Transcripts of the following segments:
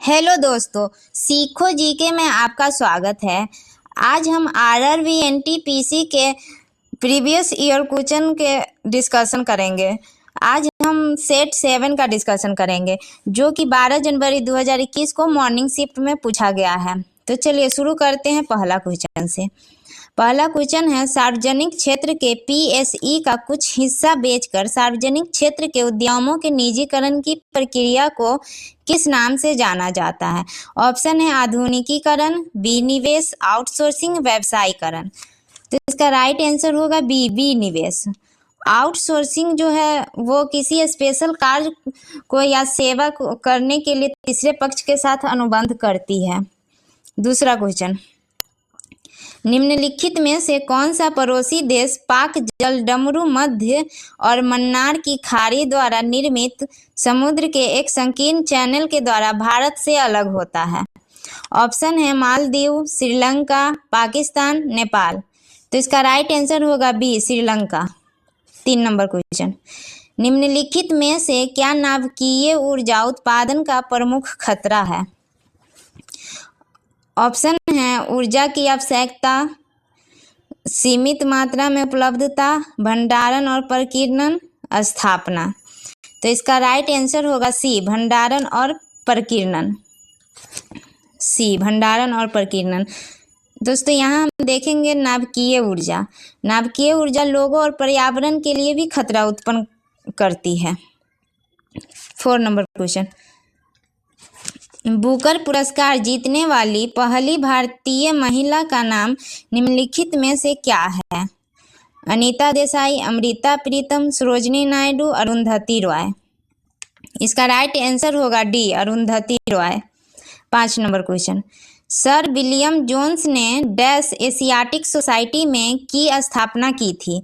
Hello दोस्तों, सीखो GK में आपका स्वागत है। आज हम आरआरबी एनटीपीसी के प्रीवियस ईयर क्वेश्चन के डिस्कशन करेंगे। आज हम सेट 7 का डिस्कशन करेंगे जो कि 12 जनवरी 2021 को मॉर्निंग शिफ्ट में पूछा गया है। तो चलिए शुरू करते हैं पहला क्वेश्चन से। पहला क्वेश्चन है, सार्वजनिक क्षेत्र के पीएसई का कुछ हिस्सा बेचकर सार्वजनिक क्षेत्र के उद्यमों के निजीकरण की प्रक्रिया को किस नाम से जाना जाता है? ऑप्शन है आधुनिकीकरण, विनिवेश, आउटसोर्सिंग, व्यवसायीकरण। तो इसका राइट आंसर होगा बी, विनिवेश। आउटसोर्सिंग जो है वो किसी स्पेशल कार्य को या सेवा को करने के लिए तीसरे पक्ष के साथ अनुबंध करती है। दूसरा क्वेश्चन, निम्नलिखित में से कौन सा पड़ोसी देश पाक जलडमरू मध्य और मन्नार की खाड़ी द्वारा निर्मित समुद्र के एक संकीर्ण चैनल के द्वारा भारत से अलग होता है? ऑप्शन है मालदीव, श्रीलंका, पाकिस्तान, नेपाल। तो इसका राइट आंसर होगा बी, श्रीलंका। 3 नंबर क्वेश्चन, निम्नलिखित में से क्या नाभिकीय ऊर्जा उत्पादन का प्रमुख खतरा है? ऑप्शन है ऊर्जा की आवश्यकता, सीमित मात्रा में उपलब्धता, भंडारण और प्रकीर्णन, स्थापना। तो इसका राइट आंसर होगा सी, भंडारण और प्रकीर्णन। सी, भंडारण और प्रकीर्णन। दोस्तों यहाँ हम देखेंगे नाभिकीय ऊर्जा। नाभिकीय ऊर्जा लोगों और पर्यावरण के लिए भी खतरा उत्पन्न करती है। 4 नंबर क्वेश्चन, बुकर पुरस्कार जीतने वाली पहली भारतीय महिला का नाम निम्नलिखित में से क्या है? अनीता देसाई, अमृता प्रीतम, सरोजिनी नायडू, अरुंधति रॉय। इसका राइट आंसर होगा D, Arundhati Roy. 5 number question, sir William Jones ने डैश एशियाटिक सोसाइटी में की स्थापना की थी?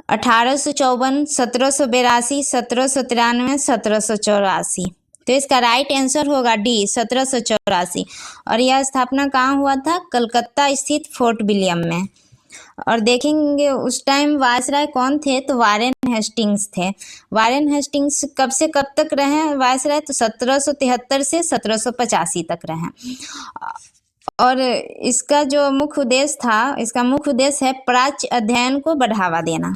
1854, 1782, 1793, 1784। तो इसका राइट आंसर होगा डी, 1784। और यह स्थापना कहाँ हुआ था? कलकत्ता स्थित फोर्ट विलियम में। और देखेंगे उस टाइम वायसराय कौन थे? तो वारेन हेस्टिंग्स थे। वारेन हेस्टिंग्स कब से कब तक रहे वायसराय? तो 1773 से 1785 तक रहे। और इसका जो मुख्य उद्देश्य था, इसका मुख्य उद्देश्य है प्राच्य अध्ययन को बढ़ावा देना।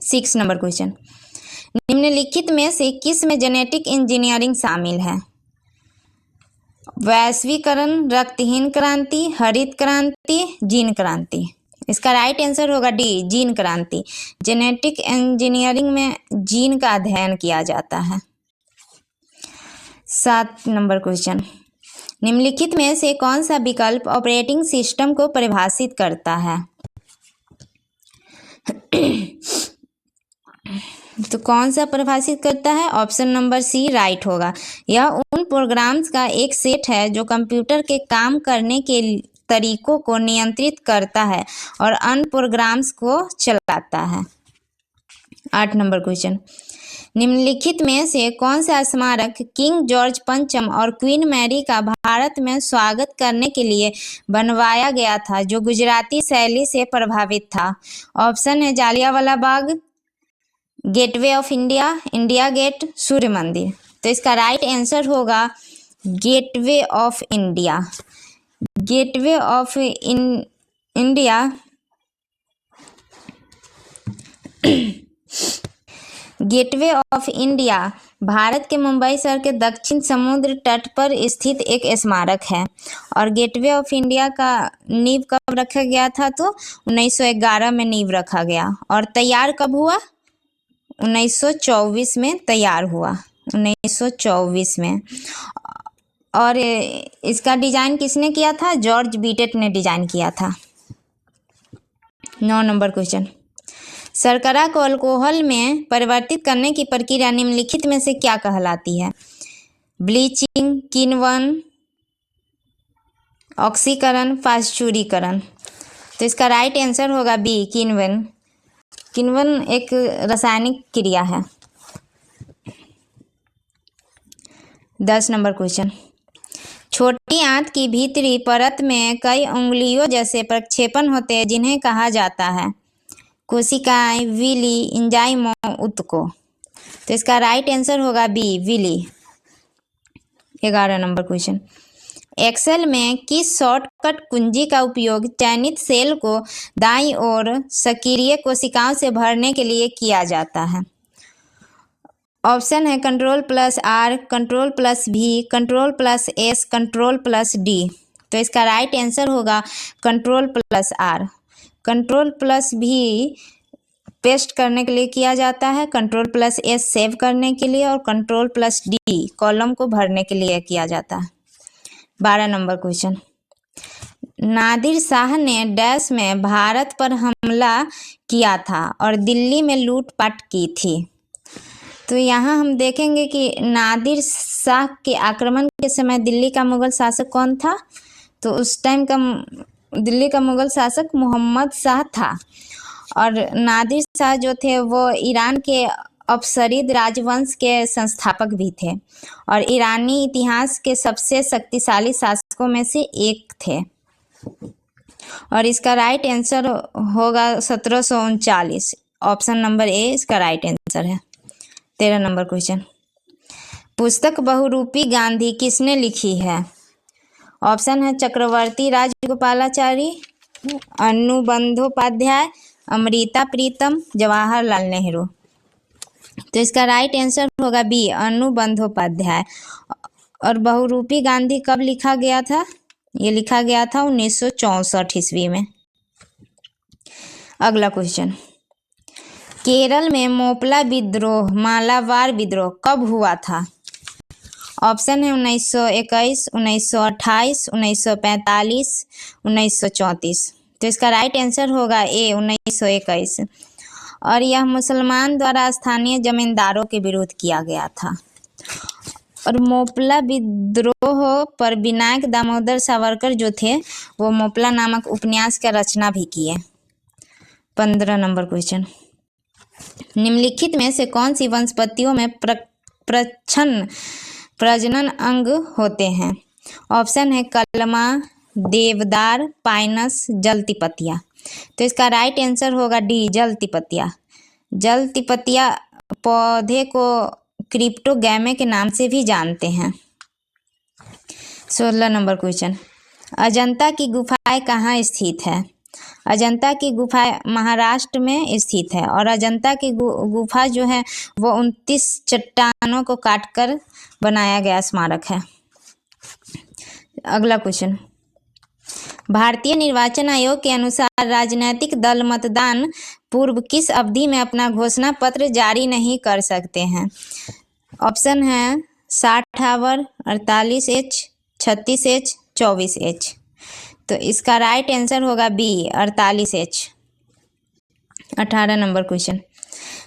6 नंबर क्वेश्चन, निम्नलिखित में से किस में जेनेटिक इंजीनियरिंग शामिल है? वैश्वीकरण, रक्तहीन क्रांति, हरित क्रांति, जीन क्रांति। इसका राइट आंसर होगा डी, जीन क्रांति। जेनेटिक इंजीनियरिंग में जीन का अध्ययन किया जाता है। 7 नंबर क्वेश्चन, निम्नलिखित में से कौन सा विकल्प ऑपरेटिंग सिस्टम को परिभाषित करता है? तो कौन सा परिभाषित करता है? ऑप्शन नंबर सी राइट होगा। यह उन प्रोग्राम्स का एक सेट है जो कंप्यूटर के काम करने के तरीकों को नियंत्रित करता है और अन्य प्रोग्राम्स को चलाता है। 8 नंबर क्वेश्चन, निम्नलिखित में से कौन सा स्मारक किंग जॉर्ज पंचम और क्वीन मैरी का भारत में स्वागत करने के लिए बनवाया गया था जो गुजराती शैली से प्रभावित था? ऑप्शन है Jallianwala Bagh, gateway of India, India gate, सूर्य मंदिर। तो इसका राइट आंसर होगा gateway of India. Gateway of India gateway of India Bharat के मुंबई शहर के दक्षिण समुद्र तट पर स्थित एक स्मारक है। और गेटवे ऑफ इंडिया का नींव कब रखा गया था? तो 1911 में नींव रखा गया। और तैयार कब हुआ? 1924 में तैयार हुआ। 1924 में। और इसका डिजाइन किसने किया था? जॉर्ज बीटेट ने डिजाइन किया था। 9 नंबर क्वेश्चन, शर्करा को अल्कोहल में परिवर्तित करने की प्रक्रिया निम्नलिखित में से क्या कहलाती है? ब्लीचिंग, किण्वन, ऑक्सीकरण, पाश्चुरीकरण। तो इसका राइट आंसर होगा बी, किण्वन। किण्वन एक रासायनिक क्रिया है। 10 नंबर क्वेश्चन, छोटी आंत की भीतरी परत में कई उंगलियों जैसे प्रक्षेपण होते हैं जिन्हें कहा जाता है? कोशिकाएं, विली, एंजाइमों, ऊतकों। तो इसका राइट आंसर होगा B, villi. 11 number question, Excel में किस शॉर्टकट कुंजी का उपयोग चयनित सेल को दाईं ओर सक्रिय कोशिकाओं से भरने के लिए किया जाता है? ऑप्शन है Ctrl+R, Ctrl+V, Ctrl+S, Ctrl+D। तो इसका राइट आंसर होगा Ctrl+R। Ctrl+V पेस्ट करने के लिए किया जाता है, Ctrl+S सेव करने के लिए और Ctrl+D कॉलम को भरने के लिए किया जाता है। 12 नंबर क्वेश्चन, नादिर शाह ने डैश में भारत पर हमला किया था और दिल्ली में लूटपाट की थी। तो यहाँ हम देखेंगे कि नादिर शाह के आक्रमण के समय दिल्ली का मुगल शासक कौन था? तो उस टाइम का दिल्ली का मुगल शासक मोहम्मद शाह था। और नादिर शाह जो थे वो ईरान के अपसरीद राजवंश के संस्थापक भी थे और ईरानी इतिहास के सबसे शक्तिशाली शासकों में से एक थे। और इसका राइट आंसर होगा 1739। ऑप्शन नंबर ए इसका राइट आंसर है। 13 नंबर क्वेश्चन, पुस्तक बहुरूपी गांधी किसने लिखी है? ऑप्शन है चक्रवर्ती राजगोपालाचारी, अन्नू बंदोपाध्याय, अमृता प्रीतम, जवाहरलाल नेहरू। तो इसका राइट आंसर होगा बी, अन्नू बंदोपाध्याय। और बहुरूपी गांधी कब लिखा गया था? ये लिखा गया था 1964 ईस्वी में। अगला क्वेश्चन, केरल में मोपला विद्रोह, मालाबार विद्रोह कब हुआ था? ऑप्शन है 1921, 1928, 1945, 1934। तो इसका राइट आंसर होगा ए, 1921। और यह मुसलमान द्वारा स्थानीय जमींदारों के विरुद्ध किया गया था। और मोपला विद्रोह पर विनायक दामोदर सावरकर जो थे वो मोपला नामक उपन्यास का रचना भी किए। 15 नंबर क्वेश्चन, निम्नलिखित में से कौन सी वनस्पतियों में प्रजनन अंग होते हैं? ऑप्शन है कलमा, देवदार, पाइनस, जलतिपतिया। तो इसका राइट आंसर होगा डी, जलतिपतिया। जलतिपतिया पौधे को क्रिप्टोगैमे के नाम से भी जानते हैं। 16 नंबर क्वेश्चन, अजंता की गुफाएं कहाँ स्थित है? अजंता की गुफा महाराष्ट्र में स्थित है और अजंता की गुफा जो है वो 29 चट्टानों को काटकर बनाया गया स्मारक है। अगला क्वेश्चन, भारतीय निर्वाचन आयोग के अनुसार राजनीतिक दल मतदान पूर्व किस अवधि में अपना घोषणा पत्र जारी नहीं कर सकते हैं? ऑप्शन है 60 आवर, 48H, 36H, 24H। तो इसका राइट आंसर होगा बी, 48H। 18 नंबर क्वेश्चन,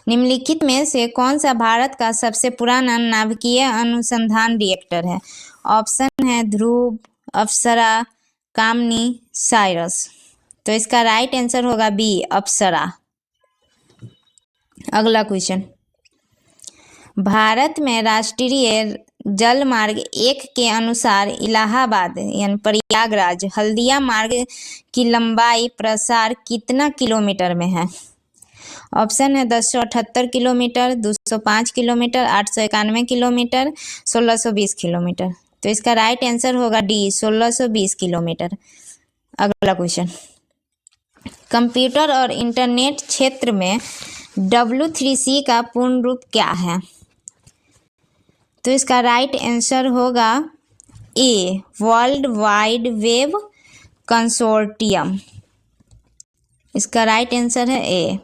निम्नलिखित में से कौन सा भारत का सबसे पुराना नाभिकीय अनुसंधान रिएक्टर है? ऑप्शन है ध्रुव, अप्सरा, कामनी, साइरस। तो इसका राइट आंसर होगा बी, अप्सरा। अगला क्वेश्चन, भारत में राष्ट्रीय जल मार्ग 1 के अनुसार इलाहाबाद यानी प्रयागराज हल्दिया मार्ग की लंबाई प्रसार कितना किलोमीटर में है? ऑप्शन है 1078 किलोमीटर, 205 किलोमीटर, 891 किलोमीटर, 1620 किलोमीटर। तो इसका राइट आंसर होगा डी, 1620 किलोमीटर। अगला क्वेश्चन, कंप्यूटर और इंटरनेट क्षेत्र में W3C का पूर्ण रूप क्या है? तो इसका राइट आंसर होगा ए, वर्ल्ड वाइड वेब कंसोर्टियम। इसका राइट आंसर है ए।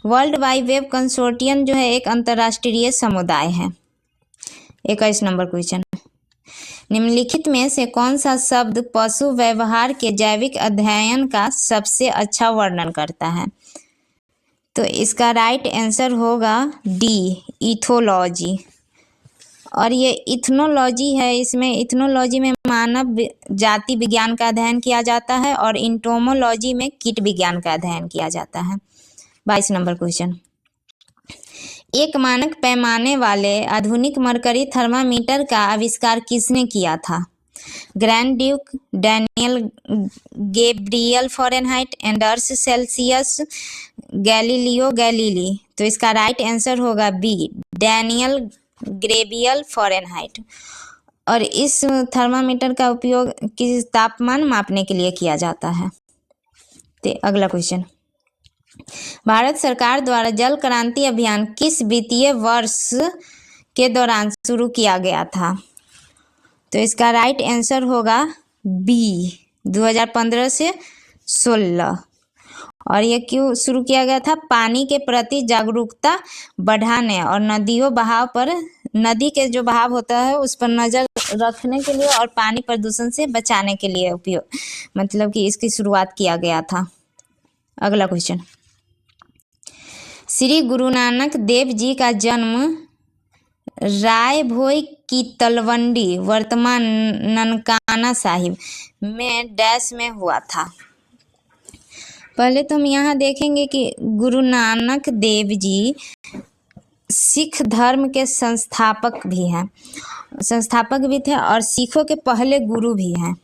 वर्ल्ड वाइड वेब कंसोर्टियम जो है एक अंतर्राष्ट्रीय समुदाय है। 21 नंबर क्वेश्चन, निम्नलिखित में से कौन सा शब्द पशु व्यवहार के जैविक अध्ययन का सबसे अच्छा वर्णन करता है? तो इसका राइट आंसर होगा डी, इथोलॉजी। और ये इथनोलॉजी है, इसमें इथनोलॉजी में मानव जाति विज्ञान का अध्ययन किया जाता है और इंटोमोलॉजी में कीट विज्ञान का अध्ययन किया जाता है। 22 नंबर क्वेश्चन, एक मानक पैमाने वाले आधुनिक मरकरी थर्मामीटर का आविष्कार किसने किया था? Grand Duke, Daniel Gabriel Fahrenheit, Anders Celsius, Galileo Galilei. तो इसका राइट आंसर होगा बी, डैनियल गैब्रियल फ़ारेनहाइट। और इस थर्मामीटर का उपयोग किस तापमान मापने के लिए किया जाता है। तो अगला क्वेश्चन, भारत सरकार द्वारा जल क्रांति अभियान किस वित्तीय वर्ष के दौरान शुरू किया गया था। तो इसका राइट आंसर होगा बी 2015 से 16। और ये क्यों शुरू किया गया था, पानी के प्रति जागरूकता बढ़ाने और नदी के जो बहाव होता है उस पर नजर रखने के लिए और पानी प्रदूषण से बचाने के लिए उपयोग मतलब कि इसकी शुरुआत किया गया था। अगला क्वेश्चन, श्री गुरु नानक देव जी का जन्म राय भोई की तलवंडी वर्तमान ननकाना साहिब में डैश में हुआ था। पहले तो हम यहाँ देखेंगे कि गुरु नानक देव जी सिख धर्म के संस्थापक भी थे और सिखों के पहले गुरु भी हैं।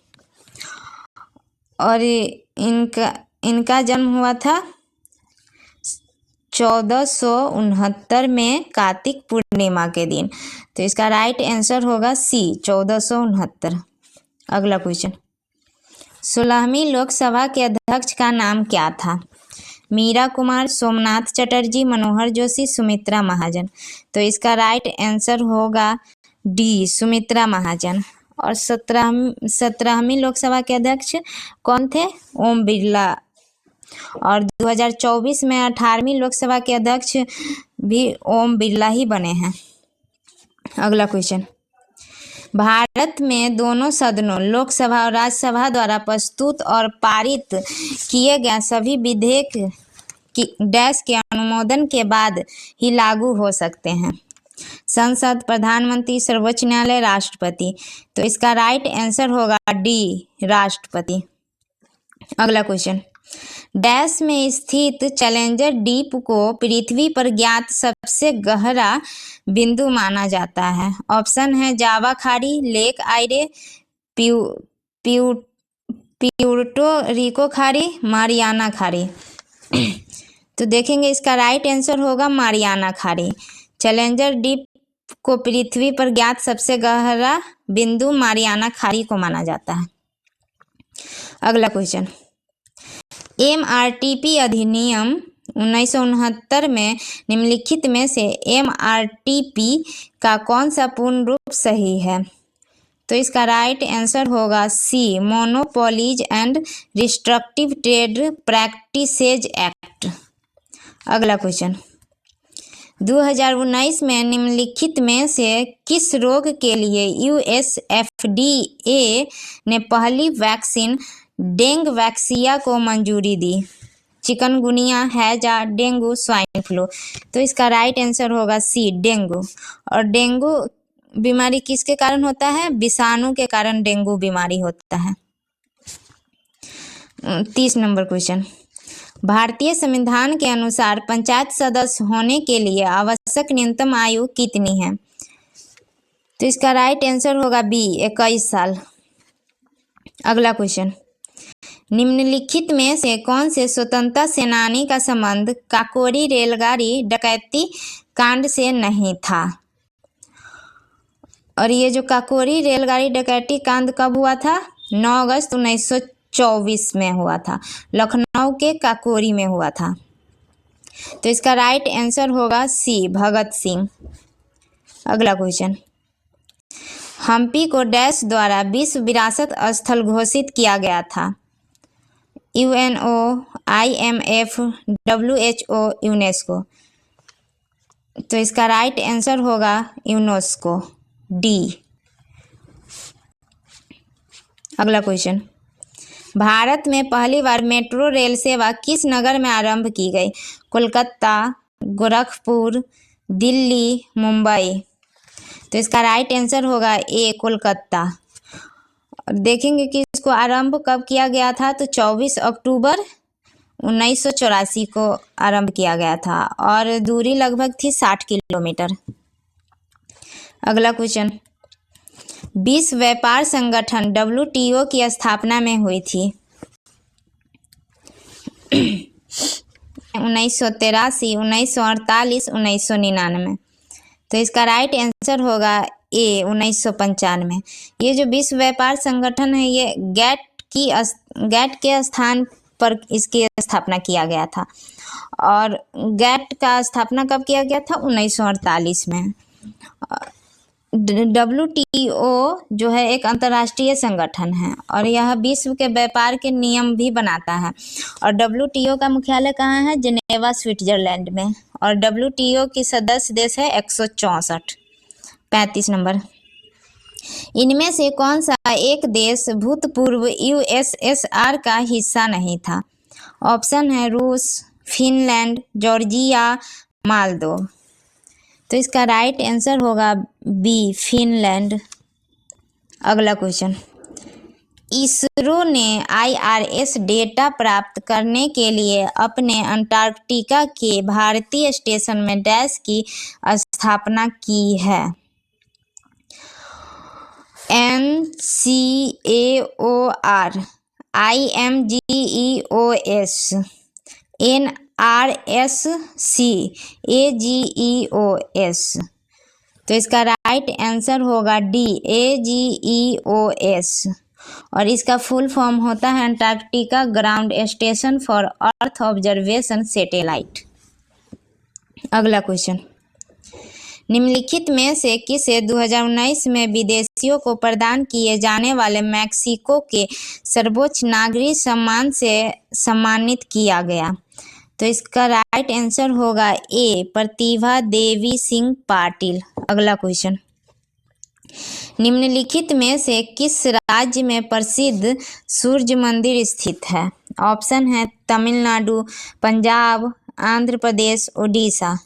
और इनका जन्म हुआ था 1469 में कार्तिक पूर्णिमा के दिन। तो इसका राइट आंसर होगा सी 1469। अगला क्वेश्चन, 16वीं लोकसभा के अध्यक्ष का नाम क्या था। मीरा कुमार, सोमनाथ चटर्जी, मनोहर जोशी, सुमित्रा महाजन। तो इसका राइट आंसर होगा डी सुमित्रा महाजन। और 17वीं लोकसभा के अध्यक्ष कौन थे, ओम बिरला। और 2024 में 18वीं लोकसभा के अध्यक्ष भी ओम बिरला ही बने हैं। अगला क्वेश्चन, भारत में दोनों सदनों लोकसभा और राज्यसभा द्वारा प्रस्तुत और पारित किए गए सभी विधेयक की डैश के अनुमोदन के बाद ही लागू हो सकते हैं। संसद, प्रधानमंत्री, सर्वोच्च न्यायालय, राष्ट्रपति। तो इसका राइट आंसर होगा डी राष्ट्रपति। अगला क्वेश्चन, डैश में स्थित चैलेंजर डीप को पृथ्वी पर ज्ञात सबसे गहरा बिंदु माना जाता है। ऑप्शन है जावा खाड़ी, लेक आइरे, प्यूर्टो रिको खाड़ी, मारियाना खाड़ी। तो देखेंगे इसका राइट आंसर होगा मारियाना खाड़ी। चैलेंजर डीप को पृथ्वी पर ज्ञात सबसे गहरा बिंदु मारियाना खाड़ी को माना जाता है। अगला क्वेश्चन, MRTP अधिनियम 1969 में निम्नलिखित में से MRTP का कौन सा पूर्ण रूप सही है। तो इसका राइट आंसर होगा C monopolies and restrictive trade practices act. अगला क्वेश्चन, 2019 में निम्नलिखित में से किस रोग के लिए USFDA ने पहली वैक्सीन डेंगवैक्सिया को मंजूरी दी। चिकनगुनिया, हैजा, डेंगू, स्वाइन फ्लू। तो इसका राइट आंसर होगा सी डेंगू। और डेंगू बीमारी किसके कारण होता है, विषाणु के कारण डेंगू बीमारी होता है। 30 नंबर क्वेश्चन, भारतीय संविधान के अनुसार पंचायत सदस्य होने के लिए आवश्यक न्यूनतम आयु कितनी है। तो इसका राइट आंसर होगा बी 21 साल। अगला क्वेश्चन, निम्नलिखित में से कौन से स्वतंत्रता सेनानी का संबंध काकोरी रेलगाड़ी डकैती कांड से नहीं था। और ये जो काकोरी रेलगाड़ी डकैती कांड कब हुआ था, 9 अगस्त 1924 में हुआ था, लखनऊ के काकोरी में हुआ था। तो इसका राइट आंसर होगा सी भगत सिंह। अगला क्वेश्चन, हम्पी को डैश द्वारा विश्व विरासत स्थल घोषित किया गया था। UNO, IMF, WHO, UNESCO. तो इसका राइट आंसर होगा यूनेस्को, डी। अगला क्वेश्चन, भारत में पहली बार मेट्रो रेल सेवा किस नगर में आरंभ की गई। कोलकाता, गोरखपुर, दिल्ली, मुंबई। तो इसका राइट आंसर होगा ए कोलकाता। और देखेंगे कि इसको आरंभ कब किया गया था, तो 24 अक्टूबर 1984 को आरंभ किया गया था और दूरी लगभग थी 60 किलोमीटर। अगला क्वेश्चन, विश्व व्यापार संगठन WTO की स्थापना में हुई थी। 1983, 1948, 1999। तो इसका राइट आंसर होगा ए 1995। ये जो विश्व व्यापार संगठन है ये गैट के स्थान पर इसकी स्थापना किया गया था। और गैट का स्थापना कब किया गया था? 1948 में। WTO जो है एक अंतर्राष्ट्रीय संगठन है और यह विश्व के व्यापार के नियम भी बनाता है। और WTO का मुख्यालय कहाँ है? जिनेवा, स्विट्जरलैंड में। और WTO की सदस्य देश है 164। 35 नंबर। इनमें से कौन सा एक देश भूतपूर्व USSR का हिस्सा नहीं था? ऑप्शन है रूस, फिनलैंड, जॉर्जिया, मालदीव। तो इसका राइट आंसर होगा बी, फिनलैंड। अगला क्वेश्चन, इसरो ने IRS डेटा प्राप्त करने के लिए अपने अंटार्कटिका के भारतीय स्टेशन में डैश की स्थापना की है? NCAOR, IMGEOS, NRSC, AGEOS। तो इसका राइट आंसर होगा डी, AGEOS। और इसका फुल फॉर्म होता है Antarctica ground station for earth observation satellite. अगला क्वेश्चन, निम्नलिखित में से किसे 2019 में विदेशियों को प्रदान किए जाने वाले मैक्सिको के सर्वोच्च नागरिक सम्मान से सम्मानित किया गया? तो इसका राइट आंसर होगा ए, प्रतिभा देवी सिंह पाटिल। अगला क्वेश्चन, निम्नलिखित में से किस राज्य में प्रसिद्ध सूर्य मंदिर स्थित है? ऑप्शन है तमिलनाडु, पंजाब, आंध्र प्रदेश, ओडिशा।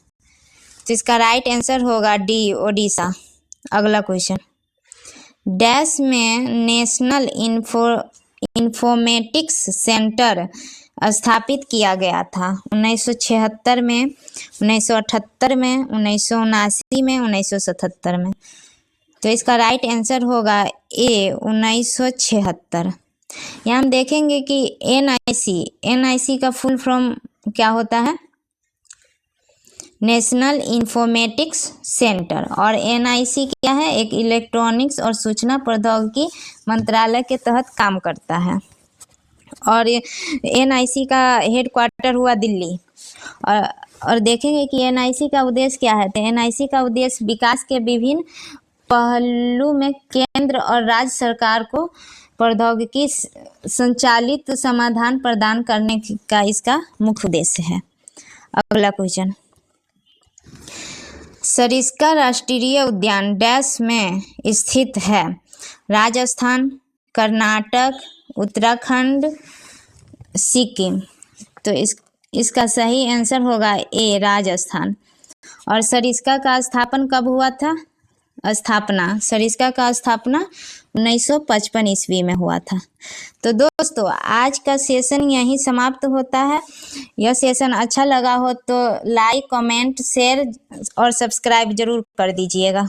तो इसका राइट आंसर होगा डी, ओडिशा। अगला क्वेश्चन, डैश में नेशनल इन्फॉर्मेटिक्स सेंटर स्थापित किया गया था? 1976 में, 1978 में, 1979 में, 1977 में। तो इसका राइट आंसर होगा ए, 1976। यहाँ हम देखेंगे कि NIC का फुल फॉर्म क्या होता है? National informatics centre. और NIC क्या है? एक इलेक्ट्रॉनिक्स और सूचना प्रौद्योगिकी मंत्रालय के तहत काम करता है। और NIC का हेडक्वार्टर हुआ दिल्ली। और देखेंगे कि NIC का उद्देश्य क्या है? तो NIC का उद्देश्य विकास के विभिन्न पहलू में केंद्र और राज्य सरकार को प्रौद्योगिकी संचालित समाधान प्रदान करने का इसका मुख्य उद्देश्य है। अगला क्वेश्चन, सरिस्का राष्ट्रीय उद्यान डैश में स्थित है? राजस्थान, कर्नाटक, उत्तराखंड, सिक्किम। तो इसका सही आंसर होगा ए, राजस्थान। और सरिस्का का स्थापन कब हुआ था? सरिस्का का स्थापना 1955 ईस्वी में हुआ था। तो दोस्तों आज का सेशन यहीं समाप्त होता है। यह सेशन अच्छा लगा हो तो लाइक, कमेंट, शेयर और सब्सक्राइब जरूर कर दीजिएगा।